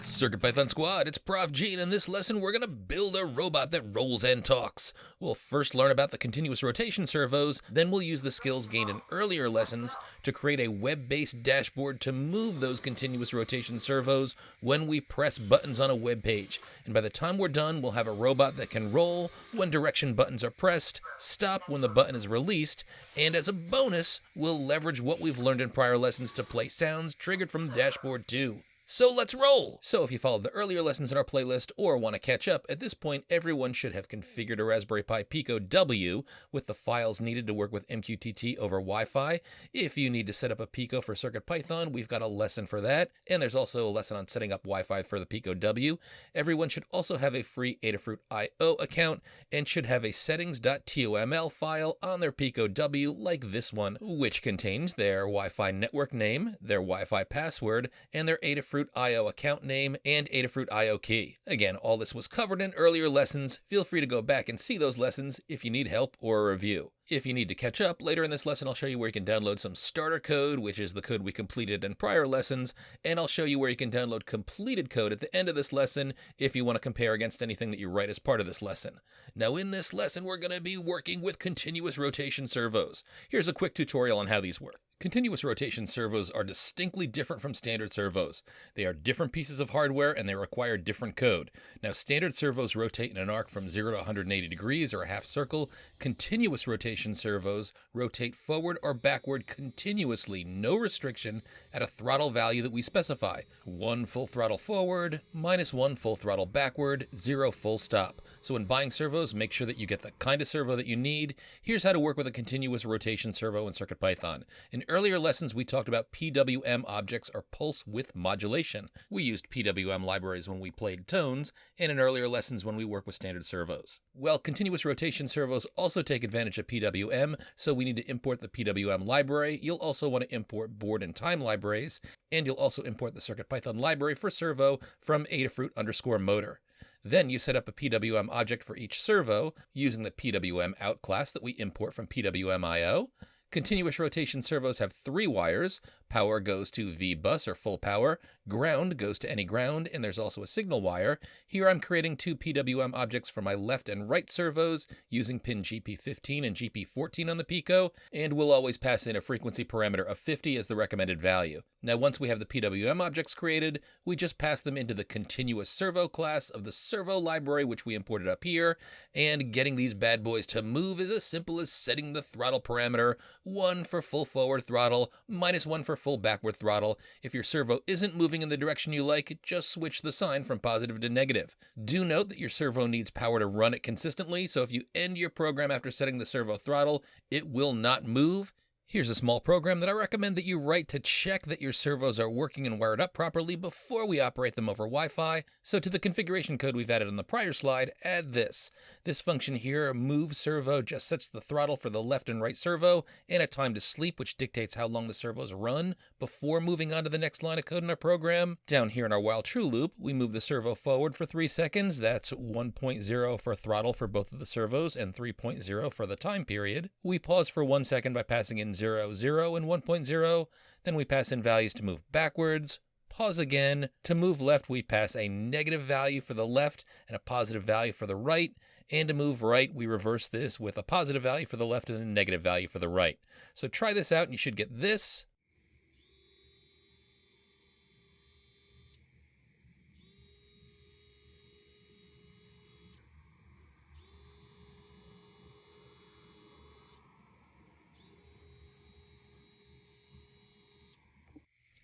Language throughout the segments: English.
CircuitPython Squad, it's Prof. G, and in this lesson we're going to build a robot that rolls and talks. We'll first learn about the continuous rotation servos, then we'll use the skills gained in earlier lessons to create a web-based dashboard to move those continuous rotation servos when we press buttons on a web page. And by the time we're done, we'll have a robot that can roll when direction buttons are pressed, stop when the button is released, and as a bonus, we'll leverage what we've learned in prior lessons to play sounds triggered from the dashboard too. So let's roll! So if you followed the earlier lessons in our playlist or want to catch up, at this point everyone should have configured a Raspberry Pi Pico W with the files needed to work with MQTT over Wi-Fi. If you need to set up a Pico for CircuitPython, we've got a lesson for that, and there's also a lesson on setting up Wi-Fi for the Pico W. Everyone should also have a free Adafruit IO account and should have a settings.toml file on their Pico W like this one, which contains their Wi-Fi network name, their Wi-Fi password, and their Adafruit IO account name and Adafruit IO key. Again, all this was covered in earlier lessons. Feel free to go back and see those lessons if you need help or a review. If you need to catch up, later in this lesson I'll show you where you can download some starter code, which is the code we completed in prior lessons, and I'll show you where you can download completed code at the end of this lesson if you want to compare against anything that you write as part of this lesson. Now in this lesson we're going to be working with continuous rotation servos. Here's a quick tutorial on how these work. Continuous rotation servos are distinctly different from standard servos. They are different pieces of hardware and they require different code. Now standard servos rotate in an arc from 0 to 180 degrees or a half circle. Continuous rotation servos rotate forward or backward continuously, no restriction, at a throttle value that we specify. 1 full throttle forward, -1 full throttle backward, 0 full stop. So when buying servos, make sure that you get the kind of servo that you need. Here's how to work with a continuous rotation servo in CircuitPython. In earlier lessons, we talked about PWM objects or pulse width modulation. We used PWM libraries when we played tones, and in earlier lessons when we work with standard servos. Well, continuous rotation servos also take advantage of PWM, so we need to import the PWM library. You'll also want to import board and time libraries, and you'll also import the CircuitPython library for servo from Adafruit_motor. Then you set up a PWM object for each servo using the PWM out class that we import from PWM IO. Continuous rotation servos have 3 wires. Power goes to V-bus or full power, ground goes to any ground, and there's also a signal wire. Here I'm creating 2 PWM objects for my left and right servos using pin GP15 and GP14 on the Pico, and we'll always pass in a frequency parameter of 50 as the recommended value. Now once we have the PWM objects created, we just pass them into the continuous servo class of the servo library, which we imported up here, and getting these bad boys to move is as simple as setting the throttle parameter, 1 for full forward throttle, -1 for full backward throttle. If your servo isn't moving in the direction you like, just switch the sign from positive to negative. Do note that your servo needs power to run it consistently, so if you end your program after setting the servo throttle, it will not move. Here's a small program that I recommend that you write to check that your servos are working and wired up properly before we operate them over Wi-Fi. So to the configuration code we've added on the prior slide, add this. This function here, move servo, just sets the throttle for the left and right servo and a time to sleep, which dictates how long the servos run before moving on to the next line of code in our program. Down here in our while true loop, we move the servo forward for 3 seconds. That's 1.0 for throttle for both of the servos and 3.0 for the time period. We pause for 1 second by passing in 0, 0, and 1.0. Then we pass in values to move backwards. Pause again. To move left, we pass a negative value for the left and a positive value for the right. And to move right, we reverse this with a positive value for the left and a negative value for the right. So try this out and you should get this.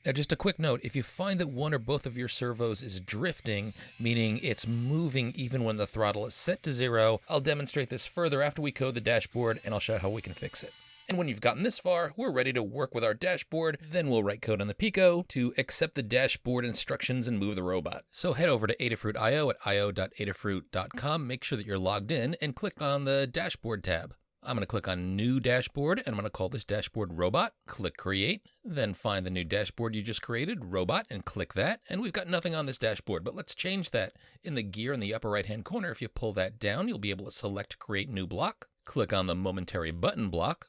Now just a quick note, if you find that one or both of your servos is drifting, meaning it's moving even when the throttle is set to 0, I'll demonstrate this further after we code the dashboard and I'll show how we can fix it. And when you've gotten this far, we're ready to work with our dashboard. Then we'll write code on the Pico to accept the dashboard instructions and move the robot. So head over to Adafruit IO at io.adafruit.com, make sure that you're logged in and click on the dashboard tab. I'm going to click on New Dashboard, and I'm going to call this dashboard Robot. Click Create, then find the new dashboard you just created, Robot, and click that. And we've got nothing on this dashboard, but let's change that. In the gear in the upper right-hand corner, if you pull that down, you'll be able to select Create New Block. Click on the momentary button block.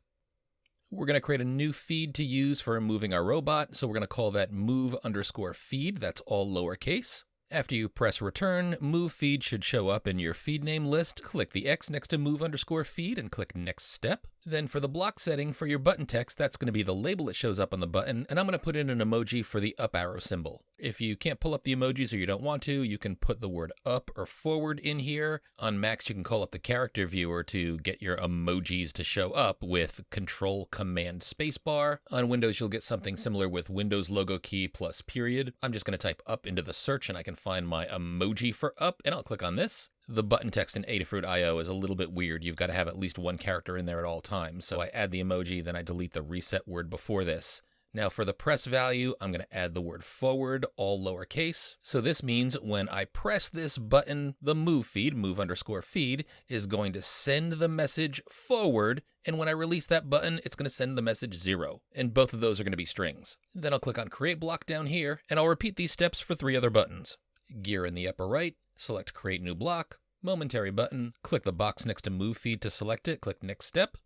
We're going to create a new feed to use for moving our robot, so we're going to call that move_feed. That's all lowercase. After you press return, move feed should show up in your feed name list. Click the X next to move_feed and click next step. Then for the block setting for your button text, that's going to be the label that shows up on the button, and I'm going to put in an emoji for the up arrow symbol. If you can't pull up the emojis or you don't want to, you can put the word up or forward in here. On Macs, you can call up the character viewer to get your emojis to show up with Control-Command Spacebar. On Windows, you'll get something similar with Windows logo key plus period. I'm just going to type up into the search and I can find my emoji for up, and I'll click on this. The button text in Adafruit IO is a little bit weird. You've got to have at least one character in there at all times. So I add the emoji, then I delete the reset word before this. Now for the press value, I'm going to add the word forward, all lowercase. So this means when I press this button, the move feed, move_feed, is going to send the message forward. And when I release that button, it's going to send the message 0. And both of those are going to be strings. Then I'll click on create block down here, and I'll repeat these steps for 3 other buttons. Gear in the upper right, select create new block, momentary button, click the box next to move feed to select it, click next step.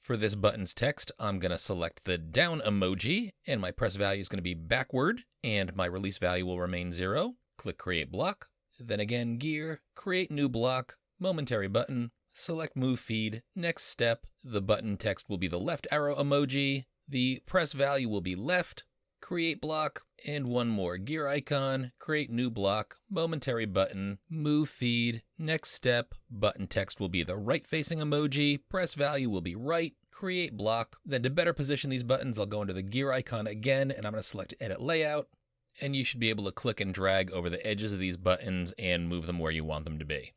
For this button's text, I'm going to select the down emoji, and my press value is going to be backward, and my release value will remain 0. Click create block, then again gear, create new block, momentary button, select move feed, next step. The button text will be the left arrow emoji, the press value will be left, create block, and one more gear icon, create new block, momentary button, move feed, next step, button text will be the right facing emoji, press value will be right, create block. Then to better position these buttons, I'll go into the gear icon again, and I'm going to select edit layout, and you should be able to click and drag over the edges of these buttons and move them where you want them to be.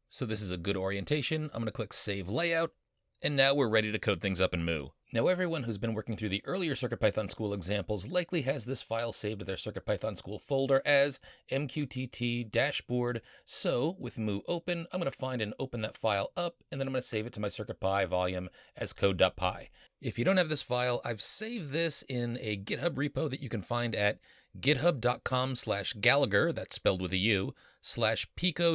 So this is a good orientation. I'm going to click save layout, and now we're ready to code things up in Mu. Now everyone who's been working through the earlier CircuitPython School examples likely has this file saved to their CircuitPython School folder as MQTT dashboard. So with Mu open, I'm going to find and open that file up, and then I'm going to save it to my CircuitPy volume as code.py. If you don't have this file, I've saved this in a GitHub repo that you can find at github.com/Gallagher, that's spelled with a U, /Pico-W-robot.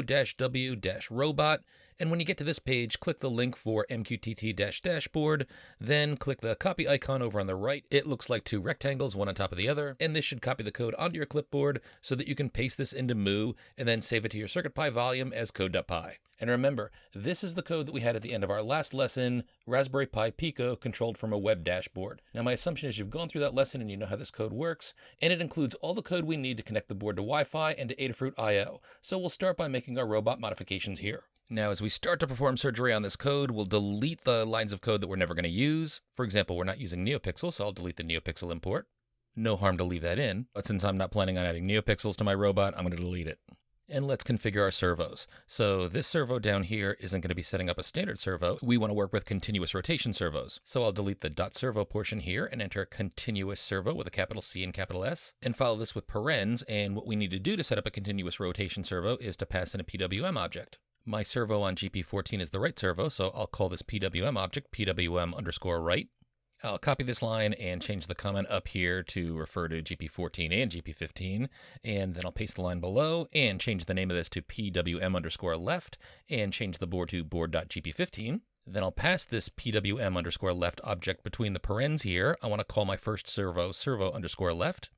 And when you get to this page, click the link for MQTT-dashboard, then click the copy icon over on the right. It looks like 2 rectangles, one on top of the other, and this should copy the code onto your clipboard so that you can paste this into Mu and then save it to your CircuitPy volume as code.py. And remember, this is the code that we had at the end of our last lesson, Raspberry Pi Pico controlled from a web dashboard. Now my assumption is you've gone through that lesson and you know how this code works, and it includes all the code we need to connect the board to Wi-Fi and to Adafruit IO. So we'll start by making our robot modifications here. Now, as we start to perform surgery on this code, we'll delete the lines of code that we're never going to use. For example, we're not using NeoPixel, so I'll delete the NeoPixel import. No harm to leave that in, but since I'm not planning on adding NeoPixels to my robot, I'm going to delete it. And let's configure our servos. So this servo down here isn't going to be setting up a standard servo. We want to work with continuous rotation servos. So I'll delete the .servo portion here and enter continuous servo with a capital C and capital S, and follow this with parens. And what we need to do to set up a continuous rotation servo is to pass in a PWM object. My servo on GP14 is the right servo, so I'll call this PWM object PWM_right. I'll copy this line and change the comment up here to refer to GP14 and GP15, and then I'll paste the line below and change the name of this to PWM_left and change the board to board.gp15. Then I'll pass this PWM_left object between the parens here. I want to call my first servo servo_left.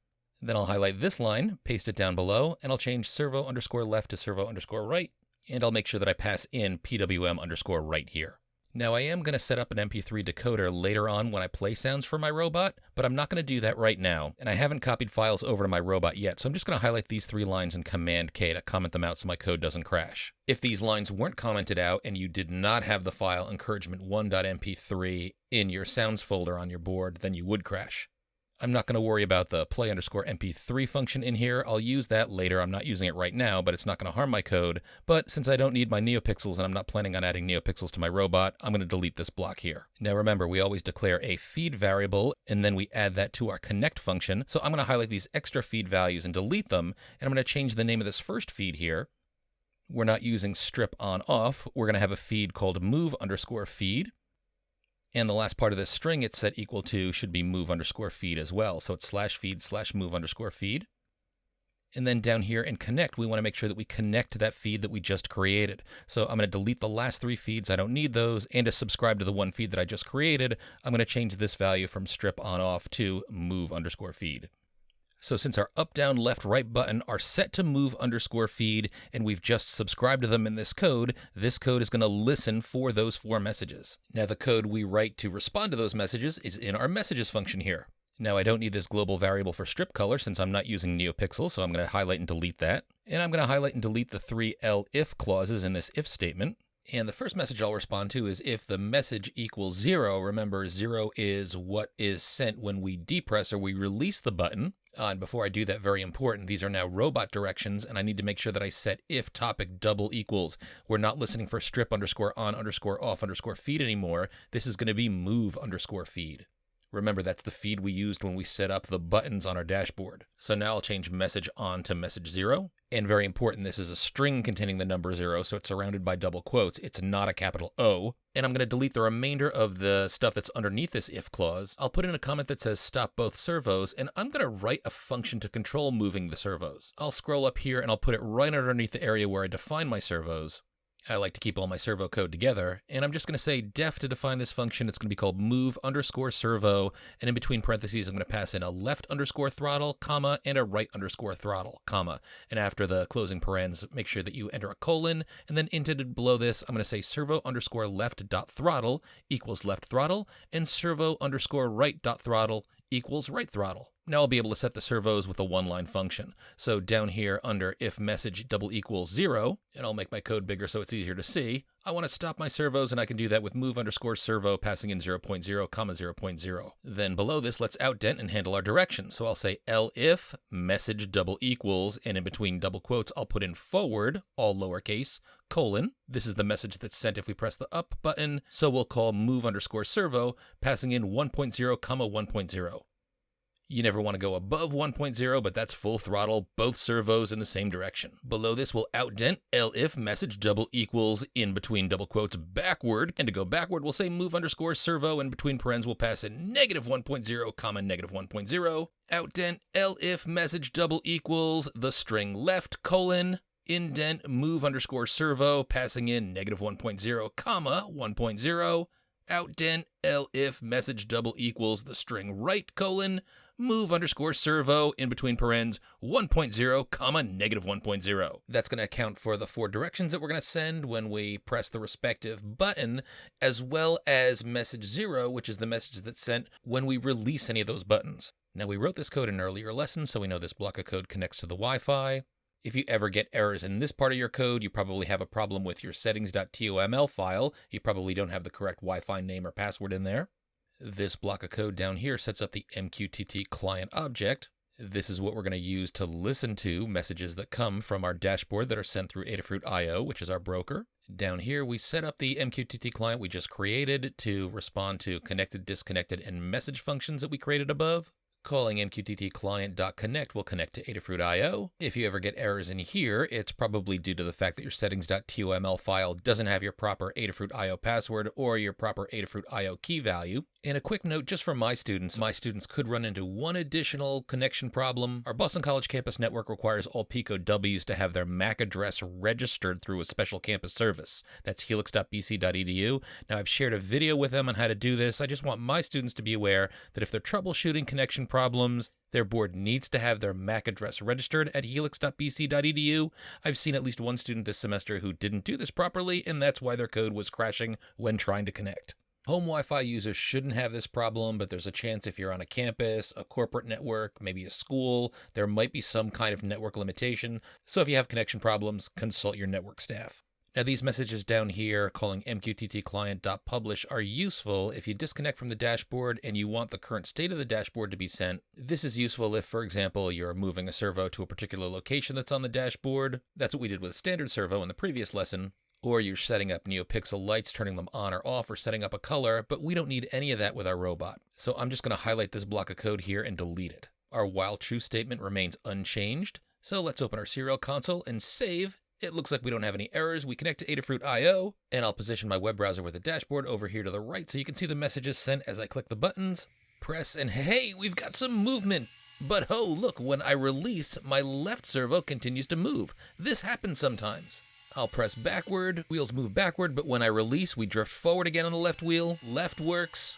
Then I'll highlight this line, paste it down below, and I'll change servo_left to servo_right. And I'll make sure that I pass in PWM_right here. Now I am going to set up an MP3 decoder later on when I play sounds for my robot, but I'm not going to do that right now. And I haven't copied files over to my robot yet, so I'm just going to highlight these 3 lines in Command K to comment them out so my code doesn't crash. If these lines weren't commented out and you did not have the file encouragement1.mp3 in your sounds folder on your board, then you would crash. I'm not going to worry about the play_mp3 function in here. I'll use that later. I'm not using it right now, but it's not going to harm my code. But since I don't need my NeoPixels and I'm not planning on adding NeoPixels to my robot, I'm going to delete this block here. Now remember, we always declare a feed variable, and then we add that to our connect function. So I'm going to highlight these extra feed values and delete them, and I'm going to change the name of this first feed here. We're not using strip on off. We're going to have a feed called move_feed. And the last part of this string it's set equal to should be move_feed as well. So it's /feed/move_feed. And then down here in connect, we want to make sure that we connect to that feed that we just created. So I'm going to delete the last 3 feeds. I don't need those. And to subscribe to the one feed that I just created, I'm going to change this value from strip on off to move_feed. So since our up, down, left, right button are set to move_feed, and we've just subscribed to them in this code is going to listen for those 4 messages. Now the code we write to respond to those messages is in our messages function here. Now I don't need this global variable for strip color since I'm not using NeoPixel, so I'm going to highlight and delete that. And I'm going to highlight and delete the 3 elif clauses in this if statement. And the first message I'll respond to is if the message equals 0. Remember, 0 is what is sent when we depress or we release the button. And before I do that, very important, these are now robot directions, and I need to make sure that I set if topic double equals. We're not listening for strip_on_off_feed anymore. This is going to be move_feed. Remember, that's the feed we used when we set up the buttons on our dashboard. So now I'll change message on to message 0. And very important, this is a string containing the number 0, so it's surrounded by double quotes. It's not a capital O. And I'm going to delete the remainder of the stuff that's underneath this if clause. I'll put in a comment that says stop both servos, and I'm going to write a function to control moving the servos. I'll scroll up here and I'll put it right underneath the area where I define my servos. I like to keep all my servo code together, and I'm just going to say def to define this function. It's going to be called move_servo, and in between parentheses, I'm going to pass in a left_throttle, comma, and a right_throttle, comma. And after the closing parens, make sure that you enter a colon, and then indented below this, I'm going to say servo_left.throttle equals left throttle, and servo_right.throttle equals right throttle. Now I'll be able to set the servos with a 1-line function. So down here under if message double equals 0, and I'll make my code bigger so it's easier to see, I want to stop my servos, and I can do that with move_servo passing in 0.0, comma 0.0. Then below this, let's outdent and handle our directions. So I'll say elif message double equals, and in between double quotes, I'll put in forward, all lowercase, colon. This is the message that's sent if we press the up button. So we'll call move_servo passing in 1.0, comma 1.0. You never want to go above 1.0, but that's full throttle, both servos in the same direction. Below this, we'll outdent elif message double equals in between double quotes backward. And to go backward, we'll say move_servo, and between parens, we'll pass in -1.0, comma -1.0. Outdent elif message double equals the string left, colon, indent move_servo passing in -1.0, comma 1.0. Outdent elif message double equals the string right, colon, move_servo in between parens 1.0, comma -1.0. That's going to account for the 4 directions that we're going to send when we press the respective button, as well as message 0, which is the message that's sent when we release any of those buttons. Now, we wrote this code in an earlier lesson, so we know this block of code connects to the Wi-Fi. If you ever get errors in this part of your code, you probably have a problem with your settings.toml file. You probably don't have the correct Wi-Fi name or password in there. This block of code down here sets up the MQTT client object. This is what we're going to use to listen to messages that come from our dashboard that are sent through Adafruit IO, which is our broker. Down here, we set up the MQTT client we just created to respond to connected, disconnected, and message functions that we created above. Calling MQTT client.connect will connect to Adafruit IO. If you ever get errors in here, it's probably due to the fact that your settings.toml file doesn't have your proper Adafruit IO password or your proper Adafruit IO key value. And a quick note just for my students could run into one additional connection problem. Our Boston College campus network requires all Pico Ws to have their MAC address registered through a special campus service. That's helix.bc.edu. Now, I've shared a video with them on how to do this. I just want my students to be aware that if they're troubleshooting connection problems, their board needs to have their MAC address registered at helix.bc.edu. I've seen at least one student this semester who didn't do this properly, and that's why their code was crashing when trying to connect. Home Wi-Fi users shouldn't have this problem, but there's a chance if you're on a campus, a corporate network, maybe a school, there might be some kind of network limitation. So if you have connection problems, consult your network staff. Now, these messages down here calling MQTT client.publish are useful if you disconnect from the dashboard and you want the current state of the dashboard to be sent. This is useful if, for example, you're moving a servo to a particular location that's on the dashboard. That's what we did with standard servo in the previous lesson. Or you're setting up NeoPixel lights, turning them on or off, or setting up a color, but we don't need any of that with our robot. So I'm just going to highlight this block of code here and delete it. Our while true statement remains unchanged. So let's open our serial console and save. It looks like we don't have any errors. We connect to Adafruit IO, and I'll position my web browser with the dashboard over here to the right so you can see the messages sent as I click the buttons. Press, and hey, we've got some movement. But oh, look, when I release, my left servo continues to move. This happens sometimes. I'll press backward, wheels move backward, but when I release, we drift forward again on the left wheel. Left works.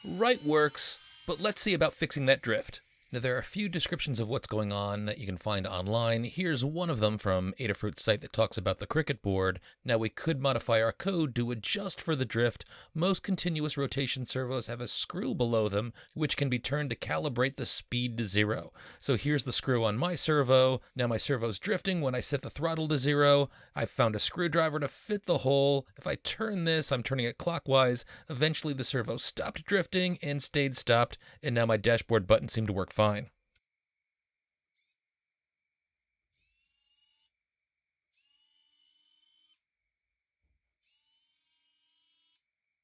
Right works. But let's see about fixing that drift. Now, there are a few descriptions of what's going on that you can find online. Here's one of them from Adafruit's site that talks about the Cricut board. Now, we could modify our code to adjust for the drift. Most continuous rotation servos have a screw below them, which can be turned to calibrate the speed to 0. So here's the screw on my servo. Now my servo's drifting when I set the throttle to 0. I found a screwdriver to fit the hole. If I turn this, I'm turning it clockwise. Eventually the servo stopped drifting and stayed stopped, and now my dashboard buttons seem to work fine.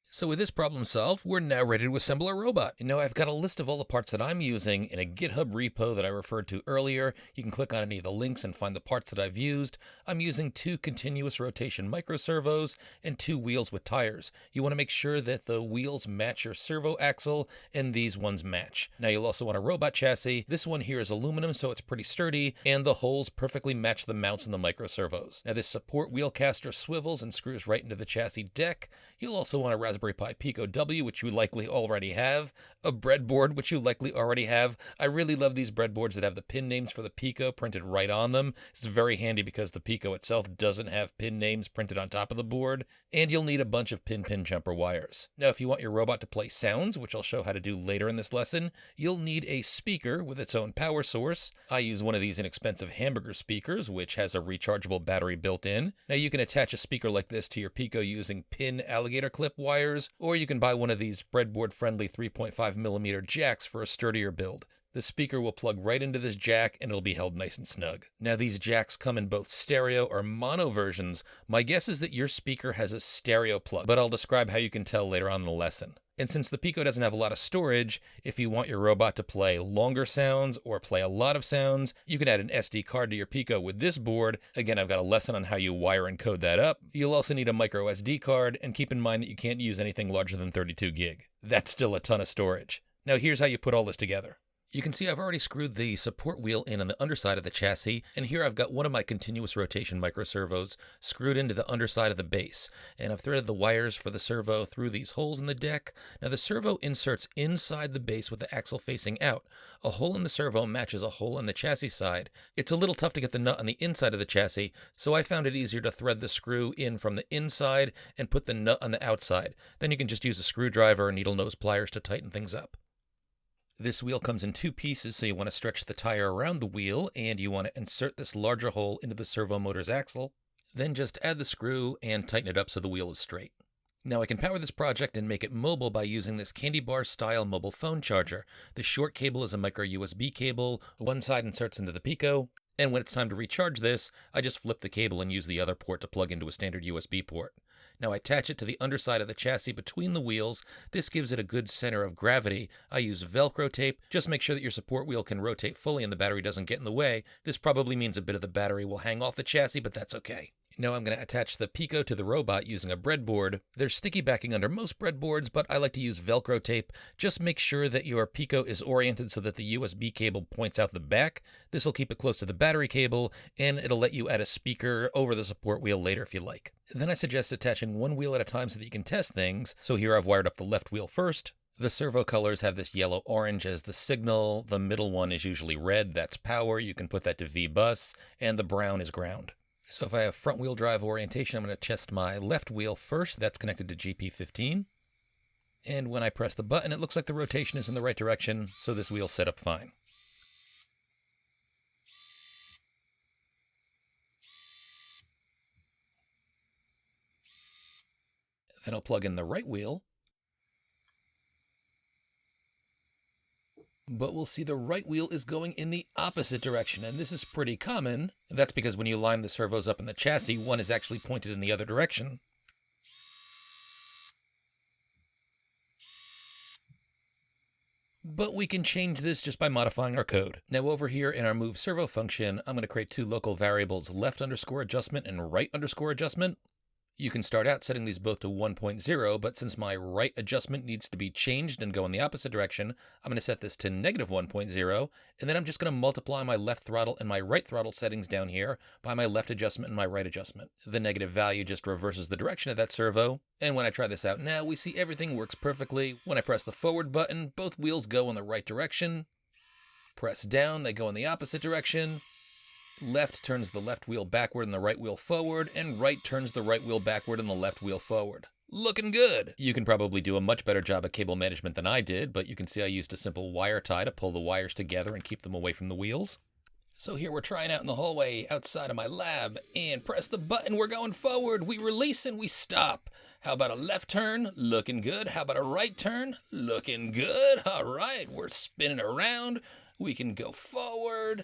So with this problem solved, we're now ready to assemble a robot. And now I've got a list of all the parts that I'm using in a GitHub repo that I referred to earlier. You can click on any of the links and find the parts that I've used. I'm using 2 continuous rotation microservos and 2 wheels with tires. You want to make sure that the wheels match your servo axle and these ones match. Now you'll also want a robot chassis. This one here is aluminum, so it's pretty sturdy, and the holes perfectly match the mounts in the microservos. Now this support wheel caster swivels and screws right into the chassis deck. You'll also want a Raspberry Pi Pico W, which you likely already have, a breadboard, which you likely already have. I really love these breadboards that have the pin names for the Pico printed right on them. It's very handy because the Pico itself doesn't have pin names printed on top of the board, and you'll need a bunch of pin jumper wires. Now, if you want your robot to play sounds, which I'll show how to do later in this lesson, you'll need a speaker with its own power source. I use one of these inexpensive hamburger speakers, which has a rechargeable battery built in. Now, you can attach a speaker like this to your Pico using pin alligator clip wires, or you can buy one of these breadboard-friendly 3.5mm jacks for a sturdier build. The speaker will plug right into this jack and it'll be held nice and snug. Now these jacks come in both stereo or mono versions. My guess is that your speaker has a stereo plug, but I'll describe how you can tell later on in the lesson. And since the Pico doesn't have a lot of storage, if you want your robot to play longer sounds or play a lot of sounds, you can add an SD card to your Pico with this board. Again, I've got a lesson on how you wire and code that up. You'll also need a micro SD card, and keep in mind that you can't use anything larger than 32 gig. That's still a ton of storage. Now here's how you put all this together. You can see I've already screwed the support wheel in on the underside of the chassis, and here I've got one of my continuous rotation microservos screwed into the underside of the base, and I've threaded the wires for the servo through these holes in the deck. Now the servo inserts inside the base with the axle facing out. A hole in the servo matches a hole in the chassis side. It's a little tough to get the nut on the inside of the chassis, so I found it easier to thread the screw in from the inside and put the nut on the outside. Then you can just use a screwdriver or needle nose pliers to tighten things up. This wheel comes in 2 pieces, so you want to stretch the tire around the wheel, and you want to insert this larger hole into the servo motor's axle. Then just add the screw and tighten it up so the wheel is straight. Now I can power this project and make it mobile by using this candy bar style mobile phone charger. The short cable is a micro USB cable. One side inserts into the Pico, and when it's time to recharge this, I just flip the cable and use the other port to plug into a standard USB port. Now I attach it to the underside of the chassis between the wheels. This gives it a good center of gravity. I use Velcro tape. Just make sure that your support wheel can rotate fully and the battery doesn't get in the way. This probably means a bit of the battery will hang off the chassis, but that's okay. Now I'm going to attach the Pico to the robot using a breadboard. There's sticky backing under most breadboards, but I like to use Velcro tape. Just make sure that your Pico is oriented so that the USB cable points out the back. This will keep it close to the battery cable, and it'll let you add a speaker over the support wheel later if you like. Then I suggest attaching one wheel at a time so that you can test things. So here I've wired up the left wheel first. The servo colors have this yellow-orange as the signal. The middle one is usually red. That's power. You can put that to V bus, and the brown is ground. So if I have front wheel drive orientation, I'm going to test my left wheel first. That's connected to GP15. And when I press the button, it looks like the rotation is in the right direction, so this wheel's set up fine. Then I'll plug in the right wheel. But we'll see the right wheel is going in the opposite direction, and this is pretty common. That's because when you line the servos up in the chassis, one is actually pointed in the other direction. But we can change this just by modifying our code. Now over here in our move servo function, I'm going to create 2 local variables, left underscore adjustment and right underscore adjustment. You can start out setting these both to 1.0, but since my right adjustment needs to be changed and go in the opposite direction, I'm going to set this to -1.0, and then I'm just going to multiply my left throttle and my right throttle settings down here by my left adjustment and my right adjustment. The negative value just reverses the direction of that servo, and when I try this out now, we see everything works perfectly. When I press the forward button, both wheels go in the right direction. Press down, they go in the opposite direction. Left turns the left wheel backward and the right wheel forward, and right turns the right wheel backward and the left wheel forward. Looking good! You can probably do a much better job of cable management than I did, but you can see I used a simple wire tie to pull the wires together and keep them away from the wheels. So here we're trying out in the hallway outside of my lab, and press the button, we're going forward, we release and we stop. How about a left turn? Looking good. How about a right turn? Looking good. All right, we're spinning around. We can go forward.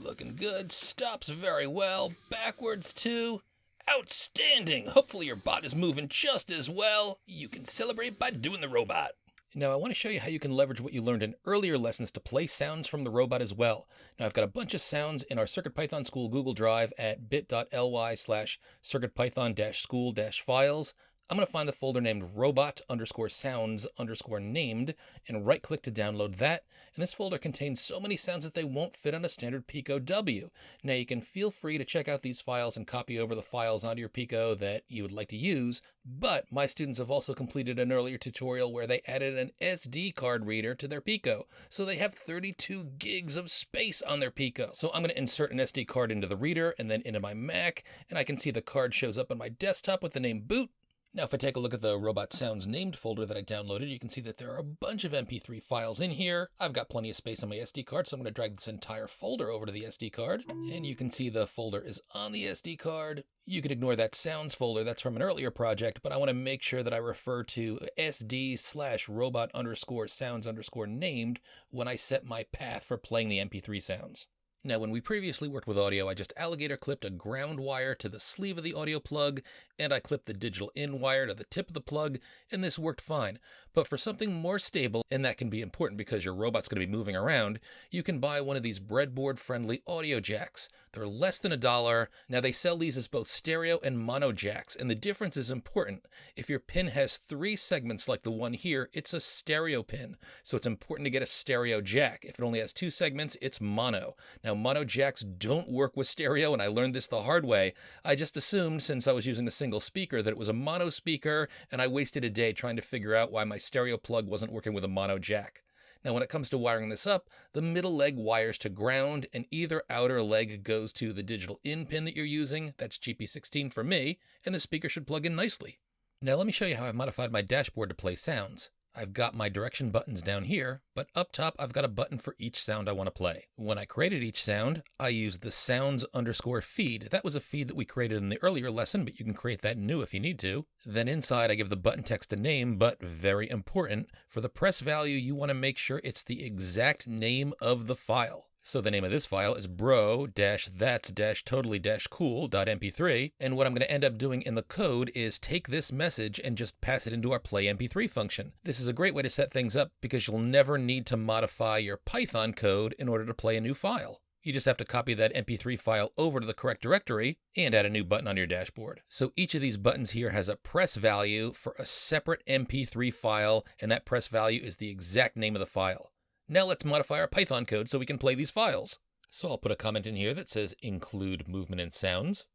Looking good. Stops very well. Backwards too. Outstanding. Hopefully your bot is moving just as well. You can celebrate by doing the robot. Now I want to show you how you can leverage what you learned in earlier lessons to play sounds from the robot as well. Now I've got a bunch of sounds in our CircuitPython School Google Drive at bit.ly/CircuitPython-school-files. I'm going to find the folder named robot_sounds_named and right click to download that. And this folder contains so many sounds that they won't fit on a standard Pico W. Now you can feel free to check out these files and copy over the files onto your Pico that you would like to use. But my students have also completed an earlier tutorial where they added an SD card reader to their Pico. So they have 32 gigs of space on their Pico. So I'm going to insert an SD card into the reader and then into my Mac. And I can see the card shows up on my desktop with the name boot. Now, if I take a look at the Robot Sounds Named folder that I downloaded, you can see that there are a bunch of MP3 files in here. I've got plenty of space on my SD card, so I'm going to drag this entire folder over to the SD card. And you can see the folder is on the SD card. You can ignore that sounds folder, that's from an earlier project, but I want to make sure that I refer to SD/robot_sounds_named when I set my path for playing the MP3 sounds. Now, when we previously worked with audio, I just alligator clipped a ground wire to the sleeve of the audio plug, and I clipped the digital in wire to the tip of the plug, and this worked fine. But for something more stable, and that can be important because your robot's going to be moving around, you can buy one of these breadboard-friendly audio jacks. They're less than $1. Now, they sell these as both stereo and mono jacks, and the difference is important. If your pin has 3 segments like the one here, it's a stereo pin, so it's important to get a stereo jack. If it only has 2 segments, it's mono. Now, mono jacks don't work with stereo, and I learned this the hard way. I just assumed, since I was using a single speaker, that it was a mono speaker, and I wasted a day trying to figure out why my stereo plug wasn't working with a mono jack. Now, when it comes to wiring this up, the middle leg wires to ground, and either outer leg goes to the digital in pin that you're using. That's GP16 for me, and the speaker should plug in nicely. Now, let me show you how I've modified my dashboard to play sounds. I've got my direction buttons down here, but up top I've got a button for each sound I want to play. When I created each sound, I used the sounds_feed. That was a feed that we created in the earlier lesson, but you can create that new if you need to. Then inside I give the button text a name, but very important, for the press value you want to make sure it's the exact name of the file. So the name of this file is bro-that's-totally-cool.mp3, and what I'm going to end up doing in the code is take this message and just pass it into our play MP3 function. This is a great way to set things up because you'll never need to modify your Python code in order to play a new file. You just have to copy that MP3 file over to the correct directory and add a new button on your dashboard. So each of these buttons here has a press value for a separate MP3 file, and that press value is the exact name of the file. Now let's modify our Python code so we can play these files. So I'll put a comment in here that says include movement and sounds.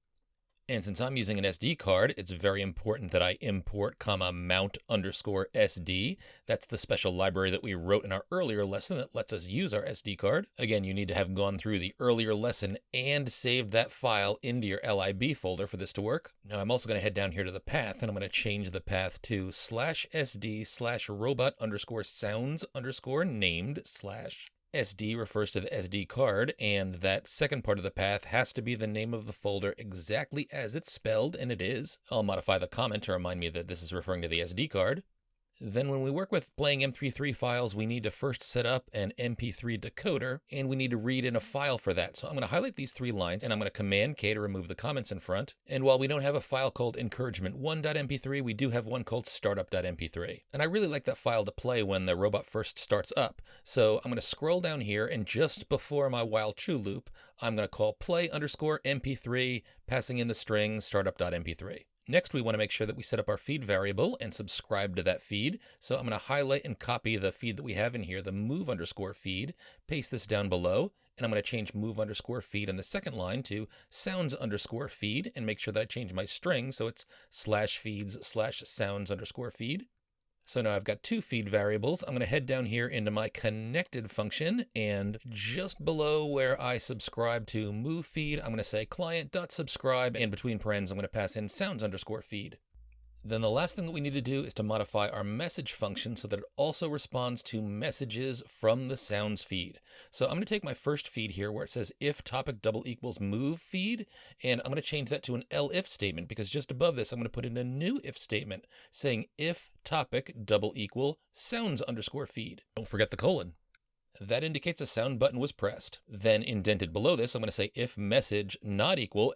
And since I'm using an SD card, it's very important that I import, mount_SD. That's the special library that we wrote in our earlier lesson that lets us use our SD card. Again, you need to have gone through the earlier lesson and saved that file into your lib folder for this to work. Now I'm also going to head down here to the path, and I'm going to change the path to /sd/robot_sounds_named/ SD refers to the SD card, and that second part of the path has to be the name of the folder exactly as it's spelled, and it is. I'll modify the comment to remind me that this is referring to the SD card. Then when we work with playing MP3 files, we need to first set up an MP3 decoder, and we need to read in a file for that. So I'm going to highlight these 3 lines, and I'm going to Command K to remove the comments in front. And while we don't have a file called encouragement1.mp3, we do have one called startup.mp3. And I really like that file to play when the robot first starts up. So I'm going to scroll down here, and just before my while true loop, I'm going to call play_mp3, passing in the string startup.mp3. Next, we want to make sure that we set up our feed variable and subscribe to that feed. So I'm going to highlight and copy the feed that we have in here, the move_feed, paste this down below, and I'm going to change move_feed in the second line to sounds_feed and make sure that I change my string so it's /feeds/sounds_feed. So now I've got 2 feed variables. I'm going to head down here into my connected function, and just below where I subscribe to move feed, I'm going to say client.subscribe, and between parens, I'm going to pass in sounds_feed. Then the last thing that we need to do is to modify our message function so that it also responds to messages from the sounds feed. So I'm going to take my first feed here where it says if topic = move feed, and I'm going to change that to an elif statement, because just above this I'm going to put in a new if statement saying if topic = sounds_feed. Don't forget the colon. That indicates a sound button was pressed. Then indented below this, I'm going to say if message not equal, !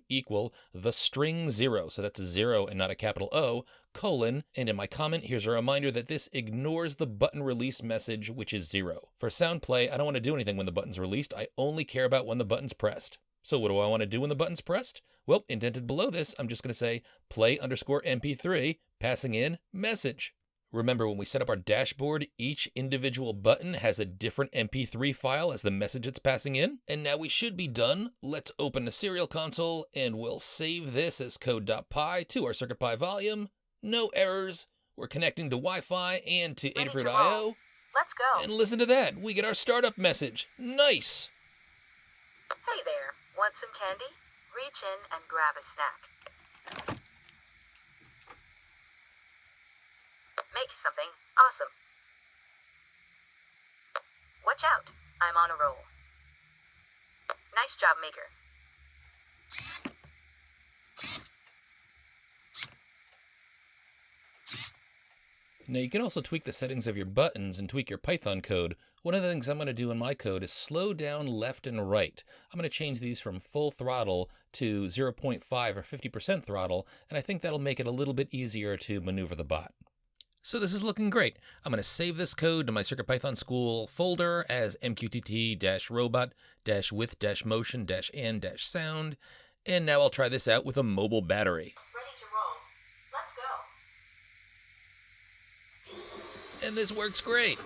equal, the string 0. So that's 0 and not a capital O, colon. And in my comment, here's a reminder that this ignores the button release message, which is 0. For sound play, I don't want to do anything when the button's released. I only care about when the button's pressed. So what do I want to do when the button's pressed? Well, indented below this, I'm just going to say play_mp3, passing in message. Remember, when we set up our dashboard, each individual button has a different MP3 file as the message it's passing in. And now we should be done. Let's open the serial console, and we'll save this as code.py to our CircuitPy volume. No errors. We're connecting to Wi-Fi and to Adafruit IO. Let's go. And listen to that. We get our startup message. Nice. Hey there. Want some candy? Reach in and grab a snack. Make something awesome. Watch out, I'm on a roll. Nice job, maker. Now you can also tweak the settings of your buttons and tweak your Python code. One of the things I'm going to do in my code is slow down left and right. I'm going to change these from full throttle to 0.5 or 50% throttle, and I think that'll make it a little bit easier to maneuver the bot. So this is looking great. I'm going to save this code to my CircuitPython school folder as MQTT-robot-with-motion-and-sound. And now I'll try this out with a mobile battery. Ready to roll. Let's go. And this works great.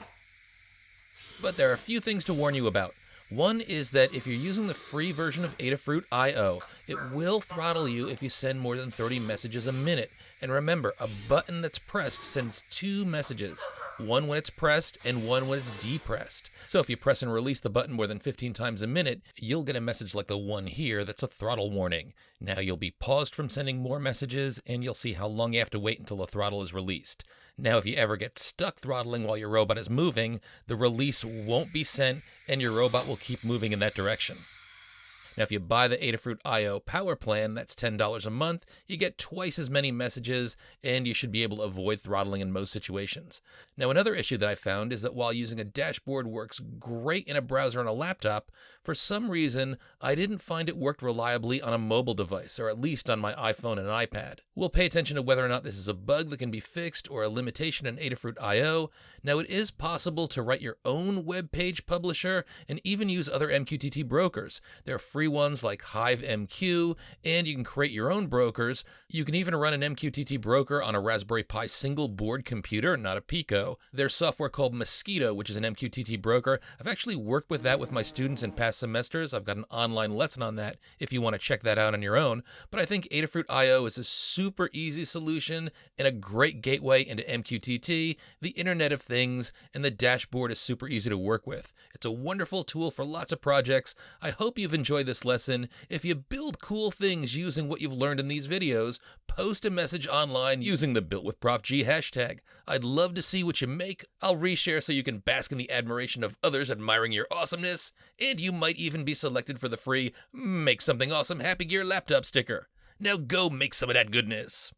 But there are a few things to warn you about. One is that if you're using the free version of Adafruit IO, it will throttle you if you send more than 30 messages a minute. And remember, a button that's pressed sends 2 messages, one when it's pressed and one when it's depressed. So if you press and release the button more than 15 times a minute, you'll get a message like the one here that's a throttle warning. Now you'll be paused from sending more messages, and you'll see how long you have to wait until the throttle is released. Now, if you ever get stuck throttling while your robot is moving, the release won't be sent, and your robot will keep moving in that direction. Now, if you buy the Adafruit IO Power Plan, that's $10 a month, you get twice as many messages, and you should be able to avoid throttling in most situations. Now, another issue that I found is that while using a dashboard works great in a browser on a laptop, for some reason, I didn't find it worked reliably on a mobile device, or at least on my iPhone and iPad. We'll pay attention to whether or not this is a bug that can be fixed or a limitation in Adafruit IO. Now, it is possible to write your own web page publisher and even use other MQTT brokers. There are free ones like HiveMQ, and you can create your own brokers. You can even run an MQTT broker on a Raspberry Pi single board computer, not a Pico. There's software called Mosquito, which is an MQTT broker. I've actually worked with that with my students in past semesters. I've got an online lesson on that if you want to check that out on your own. But I think Adafruit IO is a super easy solution and a great gateway into MQTT, the Internet of Things, and the dashboard is super easy to work with. It's a wonderful tool for lots of projects. I hope you've enjoyed this lesson. If you build cool things using what you've learned in these videos, post a message online using the BuiltWithProfG hashtag. I'd love to see what you make. I'll reshare so you can bask in the admiration of others admiring your awesomeness, and you might even be selected for the free Make Something Awesome Happy Gear laptop sticker. Now go make some of that goodness.